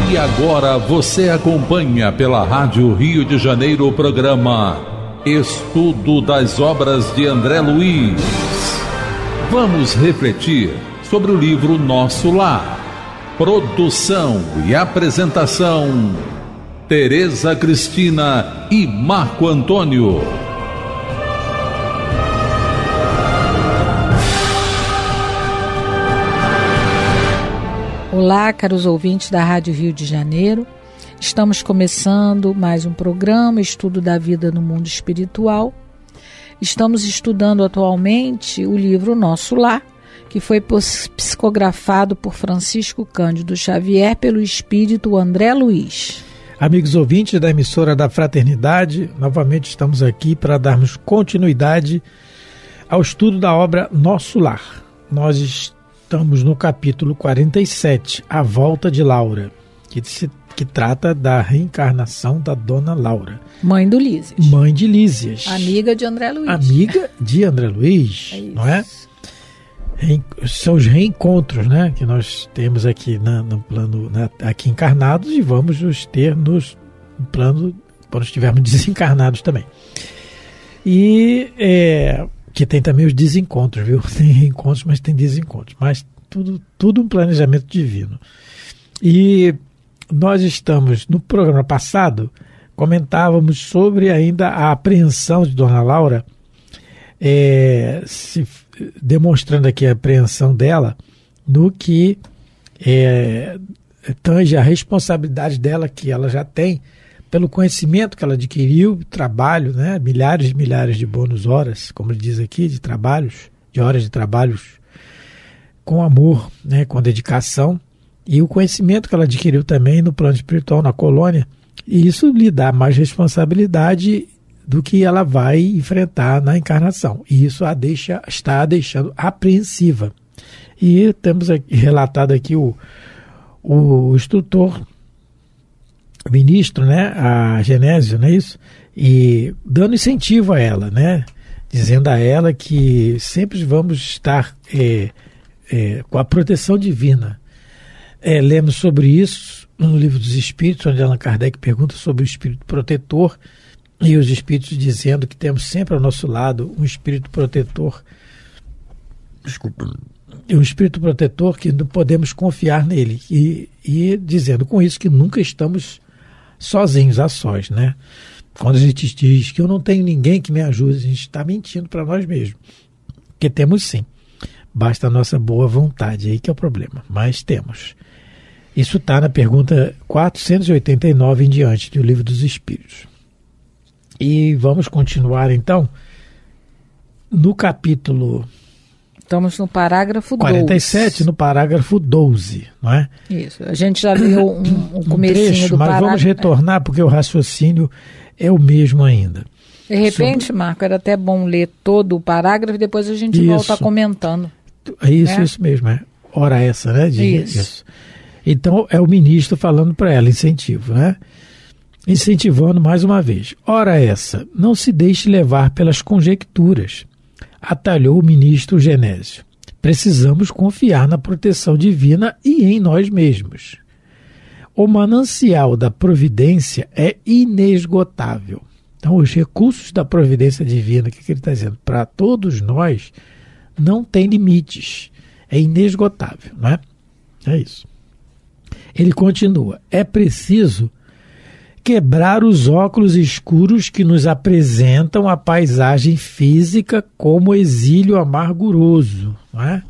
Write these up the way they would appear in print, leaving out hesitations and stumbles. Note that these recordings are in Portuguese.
E agora você acompanha pela Rádio Rio de Janeiro o programa Estudo das Obras de André Luiz. Vamos refletir sobre o livro Nosso Lar. Produção e apresentação, Tereza Cristina e Marco Antônio. Olá, caros ouvintes da Rádio Rio de Janeiro. Estamos começando mais um programa, Estudo da Vida no Mundo Espiritual. Estamos estudando atualmente o livro Nosso Lar, que foi psicografado por Francisco Cândido Xavier pelo espírito André Luiz. Amigos ouvintes da emissora da Fraternidade, novamente estamos aqui para darmos continuidade ao estudo da obra Nosso Lar. Nós estamos no capítulo 47, A Volta de Laura, que trata da reencarnação da Dona Laura. Mãe do Lísias. Mãe de Lísias. Amiga de André Luiz. Amiga de André Luiz, não é? São os reencontros, né, que nós temos aqui no plano, aqui encarnados, e vamos os ter no plano quando estivermos desencarnados também. E que tem também os desencontros, viu? Tem reencontros, mas tem desencontros. Mas tudo um planejamento divino. E nós estamos, no programa passado, comentávamos sobre ainda a apreensão de Dona Laura, demonstrando aqui a apreensão dela no que tange a responsabilidade dela, que ela já tem pelo conhecimento que ela adquiriu, trabalho, né, milhares e milhares de bônus horas, como diz aqui, de horas de trabalhos com amor, né, com dedicação, e o conhecimento que ela adquiriu também no plano espiritual, na colônia, e isso lhe dá mais responsabilidade do que ela vai enfrentar na encarnação. E isso está a deixando apreensiva. E temos aqui, relatado aqui o instrutor, ministro, né, a Genésio, não é isso? E dando incentivo a ela, né? Dizendo a ela que sempre vamos estar com a proteção divina. Lemos sobre isso no Livro dos Espíritos, onde Allan Kardec pergunta sobre o espírito protetor, e os espíritos dizendo que temos sempre ao nosso lado um espírito protetor. Um espírito protetor que não podemos confiar nele. E dizendo com isso que nunca estamos sozinhos, a sós, né? Quando a gente diz que eu não tenho ninguém que me ajude, a gente está mentindo para nós mesmos. Porque temos sim. Basta a nossa boa vontade, aí que é o problema. Mas temos. Isso está na pergunta 489 em diante do Livro dos Espíritos. E vamos continuar então no capítulo... Estamos no parágrafo 47, no parágrafo 12, não é? Isso, a gente já viu um comecinho trecho, do parágrafo. Mas vamos retornar porque o raciocínio é o mesmo ainda. De repente, Marco, era até bom ler todo o parágrafo e depois a gente volta comentando. Isso mesmo, Hora essa, né? Isso. Então é o ministro falando para ela, incentivo, né? Incentivando mais uma vez. Ora essa, não se deixe levar pelas conjecturas, atalhou o ministro Genésio. Precisamos confiar na proteção divina e em nós mesmos. O manancial da providência é inesgotável. Então, os recursos da providência divina, o que ele está dizendo? Para todos nós, não tem limites. É inesgotável, não é? É isso. Ele continua. É preciso quebrar os óculos escuros que nos apresentam a paisagem física como exílio amarguroso. Não é?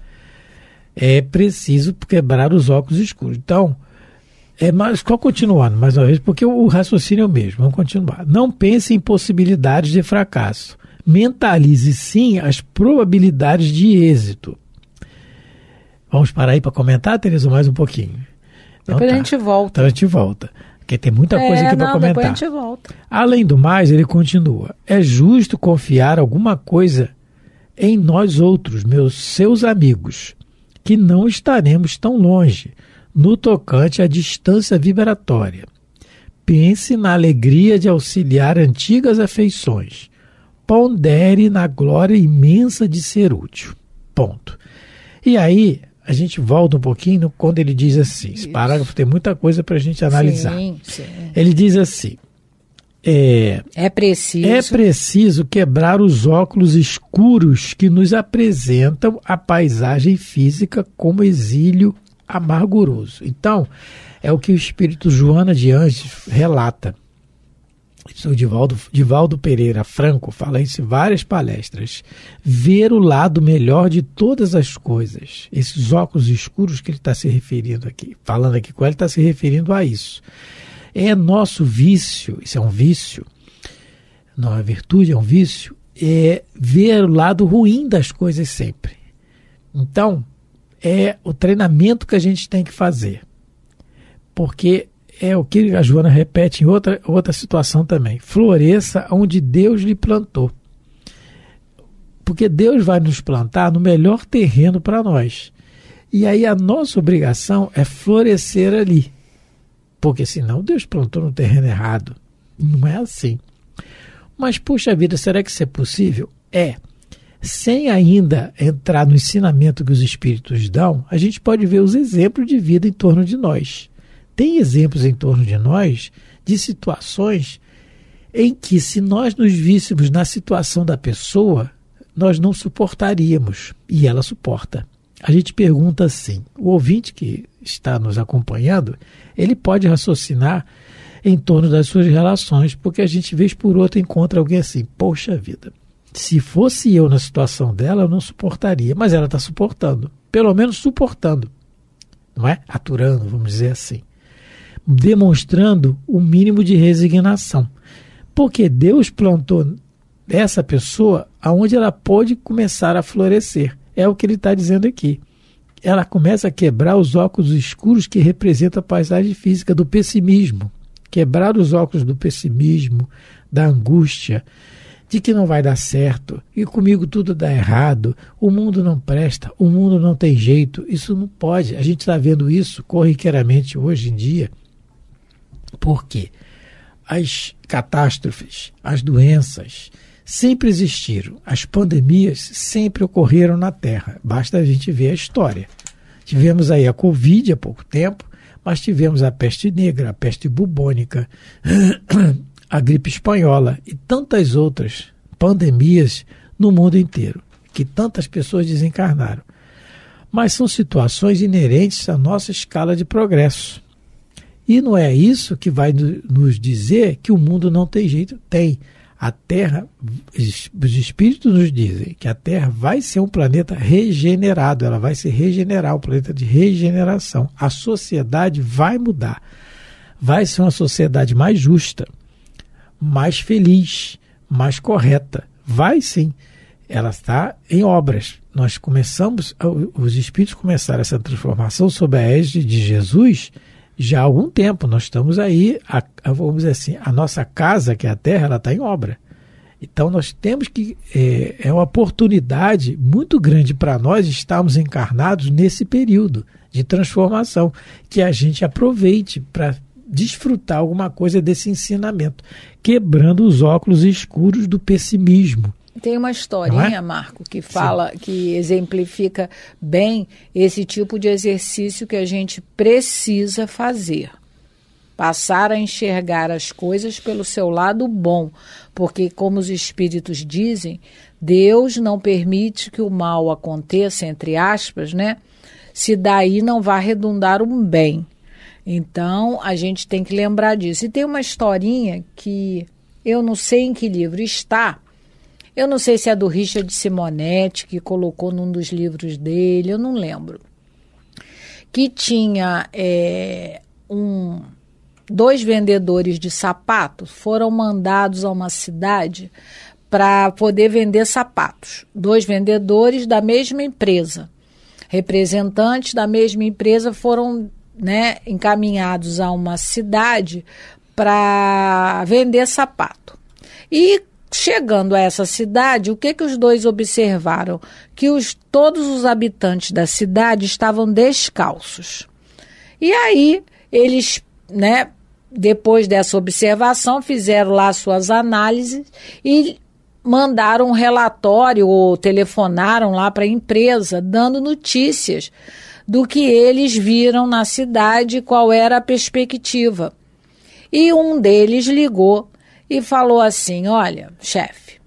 É preciso quebrar os óculos escuros. Então, continuando mais uma vez, porque o raciocínio é o mesmo. Vamos continuar. Não pense em possibilidades de fracasso. Mentalize, sim, as probabilidades de êxito. Vamos parar aí para comentar, Tereza, mais um pouquinho? Então, depois a gente volta. Então a gente volta. Porque tem muita coisa aqui para comentar. Depois a gente volta. Além do mais, ele continua. É justo confiar alguma coisa em nós outros, seus amigos, que não estaremos tão longe no tocante à distância vibratória. Pense na alegria de auxiliar antigas afeições. Pondere na glória imensa de ser útil. Ponto. E aí, a gente volta um pouquinho quando ele diz assim, esse parágrafo tem muita coisa para a gente analisar. Sim. Ele diz assim, é preciso quebrar os óculos escuros que nos apresentam a paisagem física como exílio amarguroso. Então, é o que o espírito Joana de Anjos relata. O Divaldo Pereira Franco fala isso em várias palestras. Ver o lado melhor de todas as coisas. Esses óculos escuros que ele está se referindo aqui, falando aqui com ele, está se referindo a isso. É nosso vício, isso é um vício, não é virtude, é um vício, é ver o lado ruim das coisas sempre. Então, é o treinamento que a gente tem que fazer. Porque é o que a Joana repete em outra situação também. Floresça onde Deus lhe plantou. Porque Deus vai nos plantar no melhor terreno para nós. E aí a nossa obrigação é florescer ali. Porque senão Deus plantou no terreno errado. Não é assim. Mas, puxa vida, será que isso é possível? Sem ainda entrar no ensinamento que os Espíritos dão, a gente pode ver os exemplos de vida em torno de nós. Tem exemplos em torno de nós de situações em que, se nós nos víssemos na situação da pessoa, nós não suportaríamos. E ela suporta. A gente pergunta assim, o ouvinte que está nos acompanhando, ele pode raciocinar em torno das suas relações, porque a gente, vez por outra, encontra alguém assim, poxa vida, se fosse eu na situação dela, eu não suportaria, mas ela está suportando, pelo menos suportando, não é? Aturando, vamos dizer assim, demonstrando o mínimo de resignação, porque Deus plantou essa pessoa aonde ela pode começar a florescer. É o que ele está dizendo aqui. Ela começa a quebrar os óculos escuros que representam a paisagem física do pessimismo. Quebrar os óculos do pessimismo, da angústia, de que não vai dar certo, e comigo tudo dá errado, o mundo não presta, o mundo não tem jeito. Isso não pode. A gente está vendo isso corriqueiramente hoje em dia. Por quê? As catástrofes, as doenças sempre existiram. As pandemias sempre ocorreram na Terra. Basta a gente ver a história. Tivemos aí a Covid há pouco tempo, mas tivemos a peste negra, a peste bubônica, a gripe espanhola e tantas outras pandemias no mundo inteiro, que tantas pessoas desencarnaram. Mas são situações inerentes à nossa escala de progresso. E não é isso que vai nos dizer que o mundo não tem jeito. Tem. A Terra, os Espíritos nos dizem que a Terra vai ser um planeta regenerado, ela vai se regenerar, um planeta de regeneração. A sociedade vai mudar. Vai ser uma sociedade mais justa, mais feliz, mais correta. Vai sim. Ela está em obras. Nós começamos, os Espíritos começaram essa transformação sob a égide de Jesus já há algum tempo. Nós estamos aí, vamos dizer assim, a nossa casa, que é a Terra, ela está em obra. Então nós temos que, é uma oportunidade muito grande para nós estarmos encarnados nesse período de transformação, que a gente aproveite para desfrutar alguma coisa desse ensinamento, quebrando os óculos escuros do pessimismo. Tem uma historinha, Marco, que fala, sim, que exemplifica bem esse tipo de exercício que a gente precisa fazer. Passar a enxergar as coisas pelo seu lado bom, porque, como os Espíritos dizem, Deus não permite que o mal aconteça, entre aspas, né? Se daí não vai redundar um bem. Então, a gente tem que lembrar disso. E tem uma historinha que eu não sei em que livro está. Eu não sei se é do Richard Simonetti, que colocou num dos livros dele, eu não lembro. Que tinha dois vendedores de sapatos, foram mandados a uma cidade para poder vender sapatos. Dois vendedores da mesma empresa. Representantes da mesma empresa foram, né, encaminhados a uma cidade para vender sapato. E chegando a essa cidade, o que os dois observaram? Que todos os habitantes da cidade estavam descalços. E aí, eles, depois dessa observação, fizeram lá suas análises e mandaram um relatório ou telefonaram lá para a empresa dando notícias do que eles viram na cidade, qual era a perspectiva. E um deles ligou e falou assim: olha, chefe,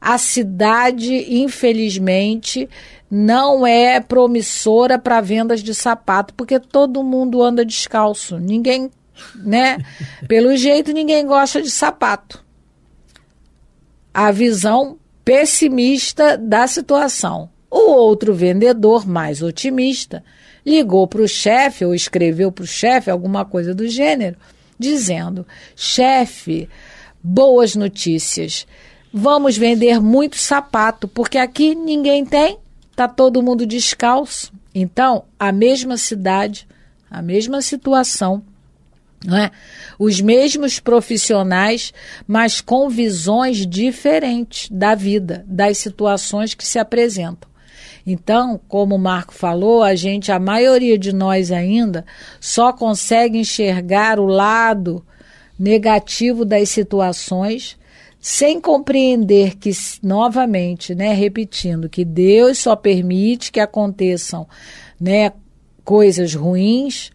a cidade, infelizmente, não é promissora para vendas de sapato, porque todo mundo anda descalço. Ninguém, né? Pelo jeito, ninguém gosta de sapato. A visão pessimista da situação. O outro vendedor, mais otimista, ligou para o chefe ou escreveu para o chefe alguma coisa do gênero, dizendo: chefe, boas notícias, vamos vender muito sapato, porque aqui ninguém tem, está todo mundo descalço. Então, a mesma cidade, a mesma situação, não é? Os mesmos profissionais, mas com visões diferentes da vida, das situações que se apresentam. Então, como o Marco falou, a maioria de nós ainda só consegue enxergar o lado negativo das situações, sem compreender que, novamente, né, repetindo, que Deus só permite que aconteçam, né, coisas ruins,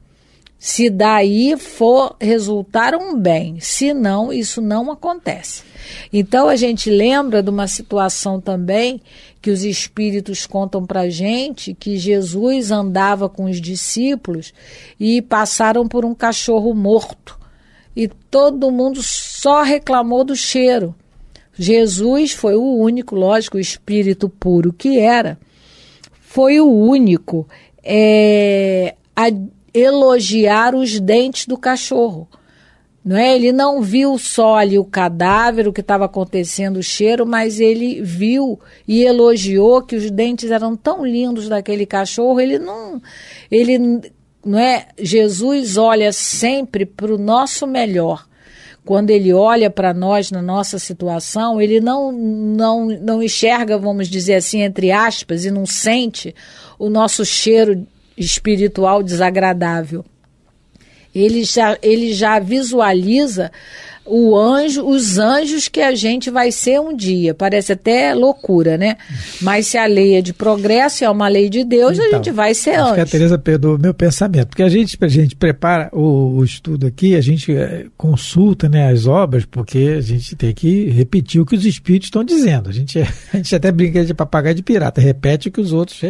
se daí for resultar um bem, senão isso não acontece. Então a gente lembra de uma situação também que os espíritos contam para a gente, que Jesus andava com os discípulos e passaram por um cachorro morto e todo mundo só reclamou do cheiro. Jesus foi o único, lógico, o espírito puro que era, foi o único a elogiar os dentes do cachorro. Não é? Ele não viu só ali o cadáver, o que estava acontecendo, o cheiro, mas ele viu e elogiou que os dentes eram tão lindos daquele cachorro. Ele não é? Jesus olha sempre para o nosso melhor. Quando ele olha para nós na nossa situação, ele não enxerga, vamos dizer assim, entre aspas, e não sente o nosso cheiro espiritual desagradável. Ele já visualiza os anjos que a gente vai ser um dia. Parece até loucura, né? Mas se a lei é de progresso, é uma lei de Deus, então, a gente vai ser anjo. Acho que a Tereza perdoou o meu pensamento, porque a gente prepara o estudo aqui, a gente consulta, né, as obras, porque a gente tem que repetir o que os espíritos estão dizendo. A gente até brinca de papagaio de pirata, repete o que os outros...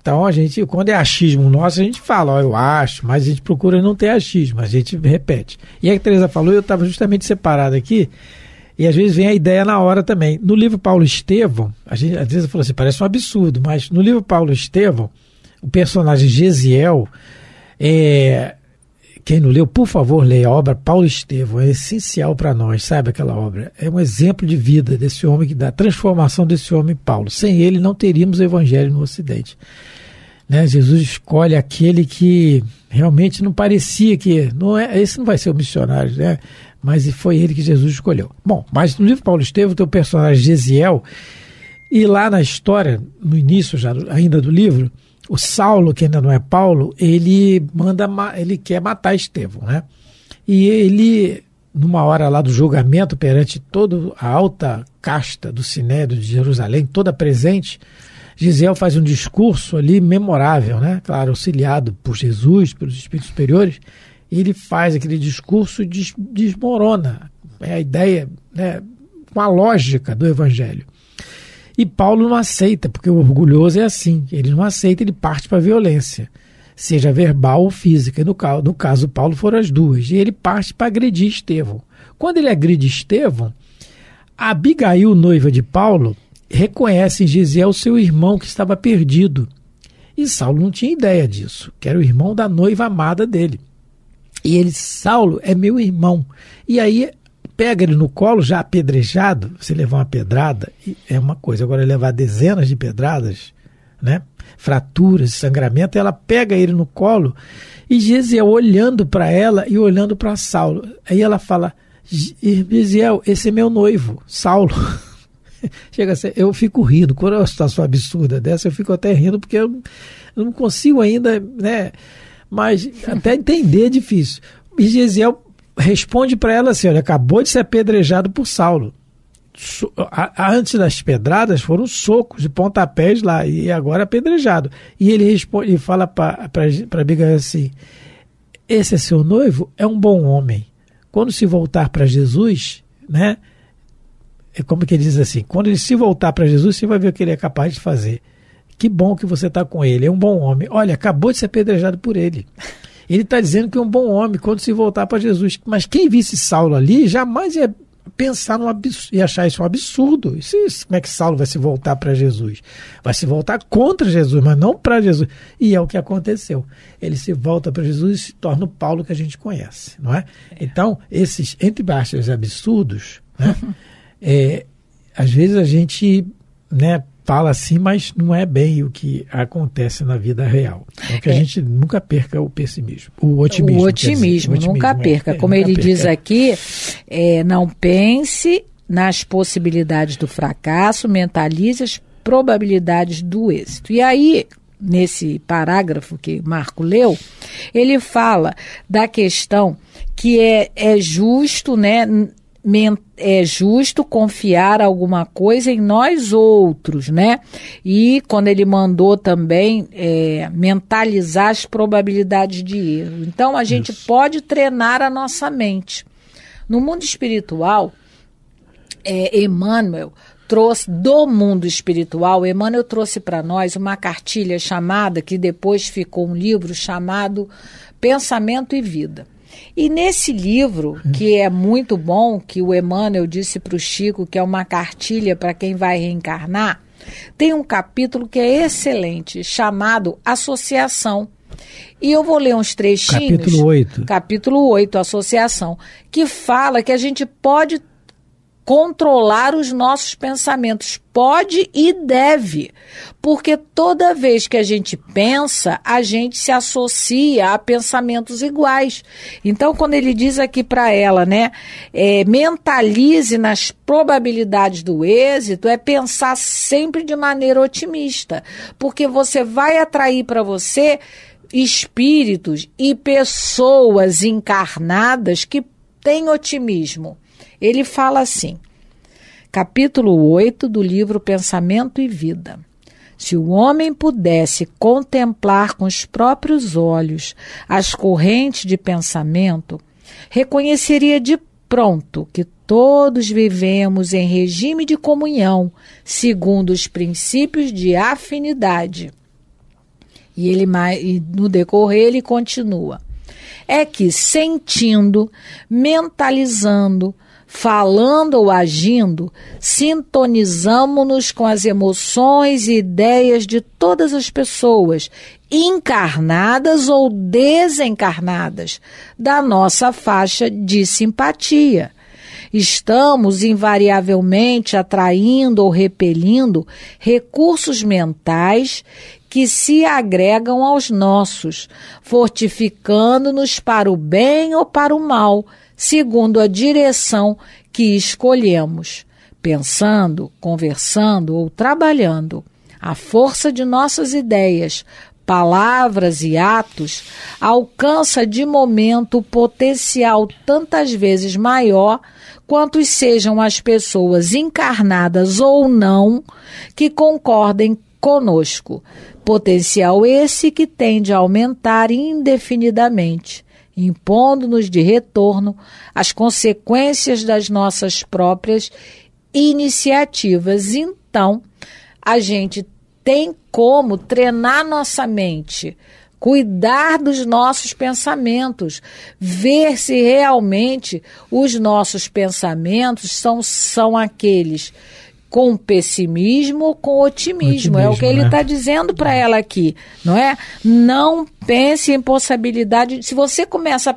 Então, quando é achismo nosso, a gente fala, eu acho, mas a gente procura não ter achismo, a gente repete. E a Tereza falou, eu estava justamente separado aqui, e às vezes vem a ideia na hora também. No livro Paulo Estevão, às vezes falou assim, parece um absurdo, mas no livro Paulo Estevão, o personagem Gesiel, quem não leu, por favor, leia a obra Paulo Estevão, é essencial para nós, sabe aquela obra? É um exemplo de vida desse homem, da transformação desse homem Paulo. Sem ele não teríamos o evangelho no Ocidente. Né? Jesus escolhe aquele que realmente não parecia que... esse não vai ser o missionário, né? Mas foi ele que Jesus escolheu. Bom, mas no livro Paulo Estevão tem o personagem Gesiel, e lá na história, no início já ainda do livro, o Saulo, que ainda não é Paulo, ele quer matar Estevão, né? E ele, numa hora lá do julgamento, perante toda a alta casta do Sinédrio de Jerusalém, toda presente, Gesiel faz um discurso ali memorável, né? Claro, auxiliado por Jesus, pelos espíritos superiores, e ele faz aquele discurso e desmorona a ideia, né, com a lógica do evangelho. E Paulo não aceita, porque o orgulhoso é assim, ele não aceita, ele parte para a violência, seja verbal ou física. No caso Paulo foram as duas, e ele parte para agredir Estevão. Quando ele agride Estevão, Abigail, noiva de Paulo, reconhece em Gesiel seu irmão que estava perdido. E Saulo não tinha ideia disso, que era o irmão da noiva amada dele. E ele, Saulo, é meu irmão. E aí pega ele no colo, já apedrejado. Você levar uma pedrada é uma coisa, agora levar dezenas de pedradas, né? Fraturas, sangramento, ela pega ele no colo e Gesiel olhando para ela e olhando para Saulo. Aí ela fala, Gesiel, esse é meu noivo, Saulo. Chega a ser, eu fico rindo, quando é uma situação absurda dessa, eu fico até rindo, porque eu não consigo ainda, né? Mas até entender é difícil. E Gesiel responde para ela assim, olha, acabou de ser apedrejado por Saulo. antes das pedradas foram socos e pontapés lá, e agora apedrejado. E ele responde e fala para Abigail assim: esse é seu noivo, é um bom homem. Quando se voltar para Jesus, né? É como que ele diz assim: quando ele se voltar para Jesus, você vai ver o que ele é capaz de fazer. Que bom que você está com ele, é um bom homem. Olha, acabou de ser apedrejado por ele. Ele está dizendo que é um bom homem quando se voltar para Jesus. Mas quem visse Saulo ali jamais ia pensar e achar isso um absurdo. Como é que Saulo vai se voltar para Jesus? Vai se voltar contra Jesus, mas não para Jesus. E é o que aconteceu. Ele se volta para Jesus e se torna o Paulo que a gente conhece, não é? Então, esses, entre aspas, absurdos, né? Às vezes a gente, né, fala assim, mas não é bem o que acontece na vida real. Então que a gente nunca perca o pessimismo, o otimismo. Nunca perca. Como ele diz aqui, não pense nas possibilidades do fracasso, mentalize as probabilidades do êxito. E aí, nesse parágrafo que Marco leu, ele fala da questão que é justo, né? É justo confiar alguma coisa em nós outros, né? E quando ele mandou também mentalizar as probabilidades de erro. Então, a gente pode treinar a nossa mente. No mundo espiritual, Emmanuel trouxe, do mundo espiritual, Emmanuel trouxe para nós uma cartilha chamada, que depois ficou um livro chamado Pensamento e Vida. E nesse livro, que é muito bom, que o Emmanuel disse para o Chico, que é uma cartilha para quem vai reencarnar, tem um capítulo que é excelente, chamado Associação. E eu vou ler uns trechinhos. Capítulo 8. Capítulo 8, Associação, que fala que a gente pode controlar os nossos pensamentos. Pode e deve, porque toda vez que a gente pensa, a gente se associa a pensamentos iguais. Então, quando ele diz aqui para ela, né, mentalize nas probabilidades do êxito, é pensar sempre de maneira otimista, porque você vai atrair para você espíritos e pessoas encarnadas que têm otimismo. Ele fala assim, capítulo 8 do livro Pensamento e Vida. Se o homem pudesse contemplar com os próprios olhos as correntes de pensamento, reconheceria de pronto que todos vivemos em regime de comunhão, segundo os princípios de afinidade. E no decorrer ele continua. É que sentindo, mentalizando, falando ou agindo, sintonizamo-nos com as emoções e ideias de todas as pessoas, encarnadas ou desencarnadas, da nossa faixa de simpatia. Estamos invariavelmente atraindo ou repelindo recursos mentais que se agregam aos nossos, fortificando-nos para o bem ou para o mal, segundo a direção que escolhemos, pensando, conversando ou trabalhando. A força de nossas ideias, palavras e atos alcança de momento o potencial tantas vezes maior quantos sejam as pessoas encarnadas ou não que concordem conosco. Potencial esse que tende a aumentar indefinidamente, impondo-nos de retorno as consequências das nossas próprias iniciativas. Então, a gente tem como treinar nossa mente, cuidar dos nossos pensamentos, ver se realmente os nossos pensamentos são aqueles com pessimismo ou com otimismo. É o que ele está dizendo para ela aqui, não é? Não pense em possibilidade. Se você começa a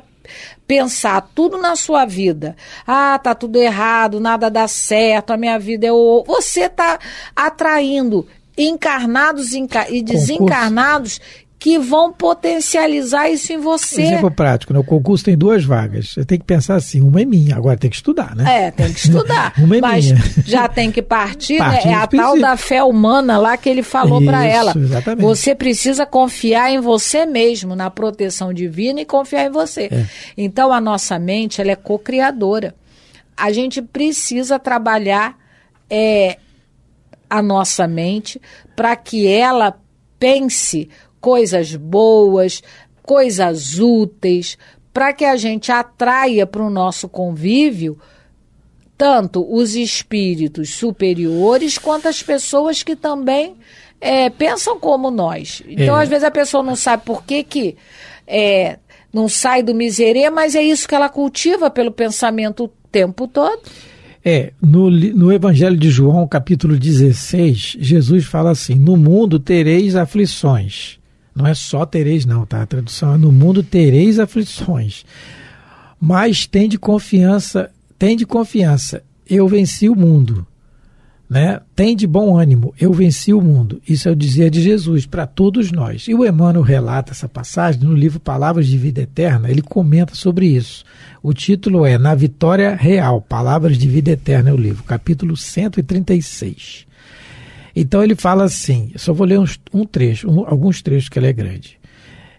pensar tudo na sua vida, tá tudo errado, nada dá certo, a minha vida você está atraindo encarnados e desencarnados que vão potencializar isso em você. Exemplo prático, né? O concurso tem 2 vagas. Você tem que pensar assim, uma é minha, agora tem que estudar, né? Tem que estudar. Uma é mas minha. Já tem que partir, né? É a tal da fé humana lá que ele falou para ela. Exatamente. Você precisa confiar em você mesmo, na proteção divina e confiar em você. Então a nossa mente, ela é co-criadora. A gente precisa trabalhar a nossa mente, para que ela pense coisas boas, coisas úteis, para que a gente atraia para o nosso convívio tanto os espíritos superiores quanto as pessoas que também pensam como nós. Então, às vezes, a pessoa não sabe por que não sai do miserê, mas é isso que ela cultiva pelo pensamento o tempo todo. No Evangelho de João, capítulo 16, Jesus fala assim: no mundo tereis aflições. Não é só tereis não, tá? A tradução é: no mundo tereis aflições. Mas tende confiança, eu venci o mundo. Né? Tende bom ânimo, eu venci o mundo. Isso é o dizer de Jesus para todos nós. E o Emmanuel relata essa passagem no livro Palavras de Vida Eterna. Ele comenta sobre isso. O título é Na Vitória Real, Palavras de Vida Eterna é o livro, capítulo 136. Então ele fala assim, eu só vou ler alguns trechos que ele é grande.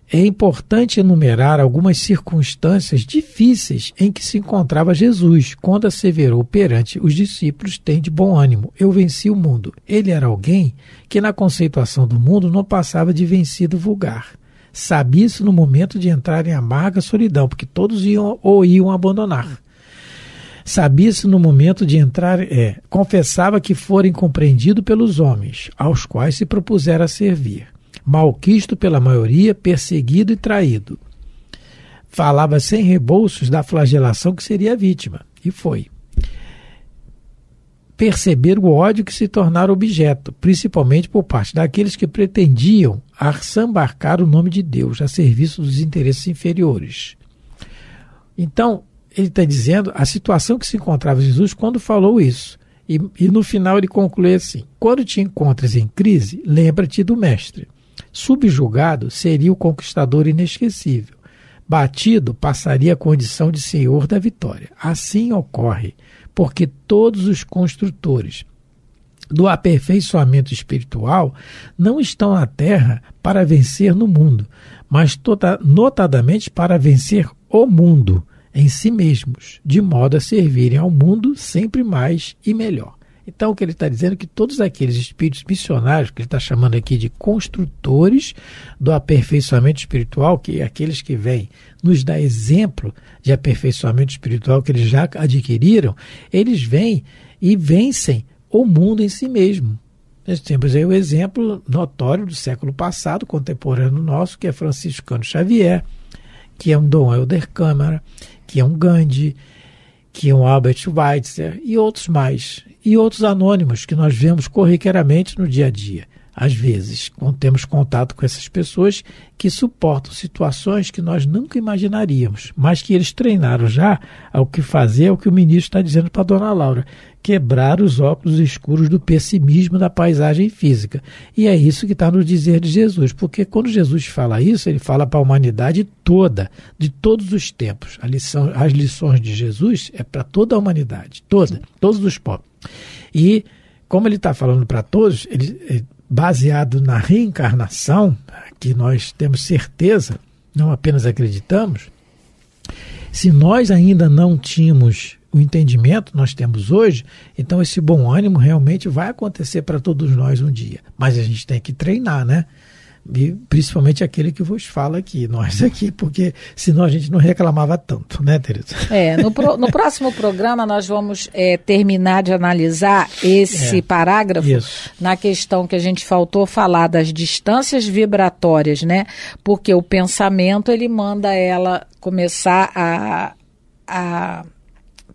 É importante enumerar algumas circunstâncias difíceis em que se encontrava Jesus, quando asseverou perante os discípulos: tende bom ânimo, eu venci o mundo. Ele era alguém que, na conceituação do mundo, não passava de vencido vulgar. Sabia isso no momento de entrar em amarga solidão, porque todos iam abandonar. Sabia isso no momento de entrar, confessava que fora incompreendido pelos homens, aos quais se propusera a servir. Malquisto pela maioria, perseguido e traído. Falava sem rebolsos da flagelação que seria a vítima, e foi. Perceber o ódio que se tornara objeto, principalmente por parte daqueles que pretendiam assambarcar o nome de Deus a serviço dos interesses inferiores. Então, ele está dizendo a situação que se encontrava Jesus quando falou isso. E no final ele conclui assim: quando te encontres em crise, lembra-te do Mestre. Subjugado, seria o conquistador inesquecível. Batido, passaria a condição de senhor da vitória. Assim ocorre, porque todos os construtores do aperfeiçoamento espiritual não estão na terra para vencer no mundo, mas notadamente para vencer o mundo em si mesmos, de modo a servirem ao mundo sempre mais e melhor. Então, o que ele está dizendo é que todos aqueles espíritos missionários, que ele está chamando aqui de construtores do aperfeiçoamento espiritual, que é aqueles que vêm nos dar exemplo de aperfeiçoamento espiritual que eles já adquiriram, eles vêm e vencem o mundo em si mesmo. Nós temos aí o exemplo notório do século passado, contemporâneo nosso, que é Franciscano Xavier, que é um Dom Helder Câmara, que é um Gandhi, que é um Albert Schweitzer e outros mais. E outros anônimos que nós vemos corriqueiramente no dia a dia. Às vezes, quando temos contato com essas pessoas que suportam situações que nós nunca imaginaríamos, mas que eles treinaram já ao que fazer, o que o ministro está dizendo para a dona Laura: quebrar os óculos escuros do pessimismo da paisagem física. E é isso que está no dizer de Jesus, porque quando Jesus fala isso, ele fala para a humanidade toda, de todos os tempos. As lições de Jesus é para toda a humanidade, todos os povos. E como ele está falando para todos, ele baseado na reencarnação, que nós temos certeza, não apenas acreditamos, se nós ainda não tínhamos o entendimento que nós temos hoje, então esse bom ânimo realmente vai acontecer para todos nós um dia. Mas a gente tem que treinar, né? E principalmente aquele que vos fala aqui, nós aqui, porque senão a gente não reclamava tanto, né, Tereza? No próximo programa nós vamos terminar de analisar esse parágrafo na questão que a gente faltou falar das distâncias vibratórias, né? Porque o pensamento, ele manda ela começar a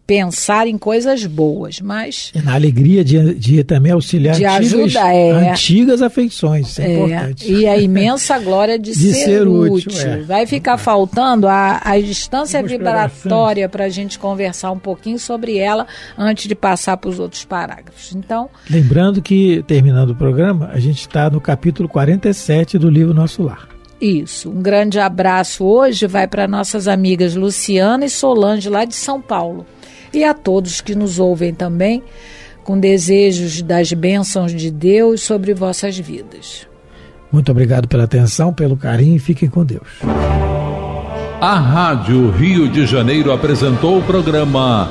pensar em coisas boas, mas... Na alegria de também auxiliar antigas afeições, isso é importante. E a imensa glória de ser útil. Vai ficar faltando a distância vibratória para a gente conversar um pouquinho sobre ela antes de passar para os outros parágrafos. Então, lembrando que, terminando o programa, a gente está no capítulo 47 do livro Nosso Lar. Isso. Um grande abraço hoje vai para nossas amigas Luciana e Solange, lá de São Paulo. E a todos que nos ouvem também, com desejos das bênçãos de Deus sobre vossas vidas. Muito obrigado pela atenção, pelo carinho e fiquem com Deus. A Rádio Rio de Janeiro apresentou o programa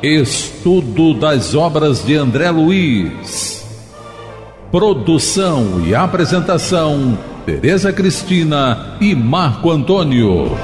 Estudo das obras de André Luiz. Produção e apresentação: Tereza Cristina e Marco Antônio.